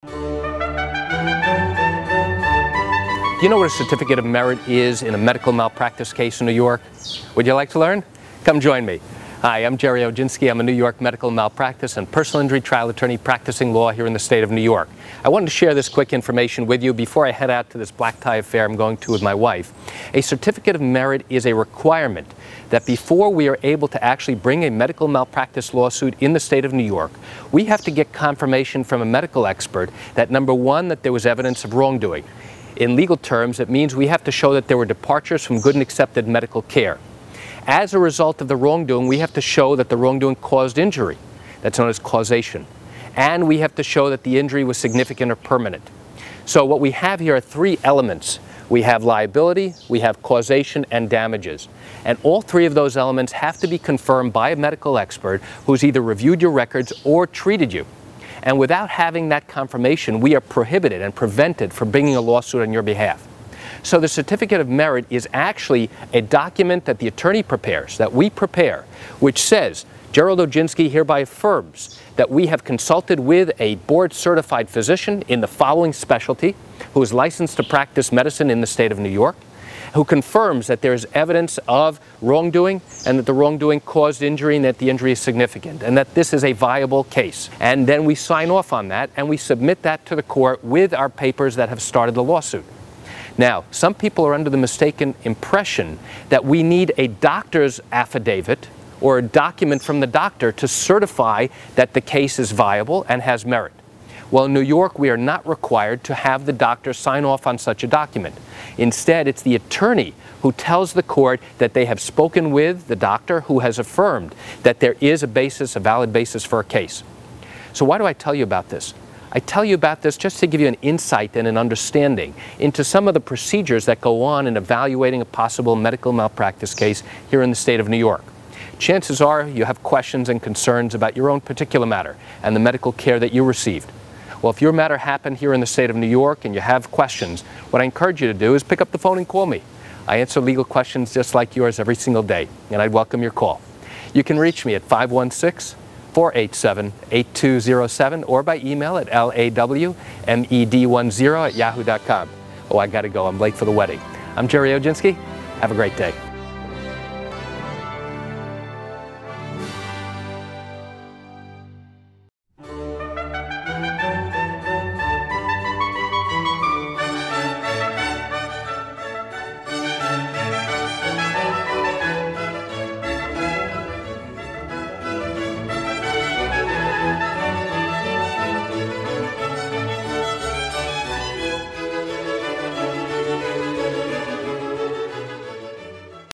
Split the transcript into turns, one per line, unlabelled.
Do you know what a certificate of merit is in a medical malpractice case in New York? Would you like to learn? Come join me. Hi, I'm Gerry Oginski. I'm a New York medical malpractice and personal injury trial attorney practicing law here in the state of New York. I wanted to share this quick information with you before I head out to this black tie affair I'm going to with my wife. A certificate of merit is a requirement that before we are able to actually bring a medical malpractice lawsuit in the state of New York, we have to get confirmation from a medical expert that, number one, that there was evidence of wrongdoing. In legal terms, it means we have to show that there were departures from good and accepted medical care. As a result of the wrongdoing, we have to show that the wrongdoing caused injury. That's known as causation. And we have to show that the injury was significant or permanent. So what we have here are three elements. We have liability, we have causation, and damages. And all three of those elements have to be confirmed by a medical expert who's either reviewed your records or treated you. And without having that confirmation, we are prohibited and prevented from bringing a lawsuit on your behalf. So the certificate of merit is actually a document that the attorney prepares, that we prepare, which says, Gerry Oginski hereby affirms that we have consulted with a board-certified physician in the following specialty, who is licensed to practice medicine in the state of New York, who confirms that there is evidence of wrongdoing and that the wrongdoing caused injury and that the injury is significant and that this is a viable case. And then we sign off on that and we submit that to the court with our papers that have started the lawsuit. Now, some people are under the mistaken impression that we need a doctor's affidavit or a document from the doctor to certify that the case is viable and has merit. Well, in New York, we are not required to have the doctor sign off on such a document. Instead, it's the attorney who tells the court that they have spoken with the doctor who has affirmed that there is a basis, a valid basis for a case. So why do I tell you about this? I tell you about this just to give you an insight and an understanding into some of the procedures that go on in evaluating a possible medical malpractice case here in the state of New York. Chances are you have questions and concerns about your own particular matter and the medical care that you received. Well, if your matter happened here in the state of New York and you have questions, what I encourage you to do is pick up the phone and call me. I answer legal questions just like yours every single day, and I'd welcome your call. You can reach me at 516-487-8207 or by email at lawmed10@yahoo.com. Oh, I gotta go. I'm late for the wedding. I'm Gerry Oginski. Have a great day.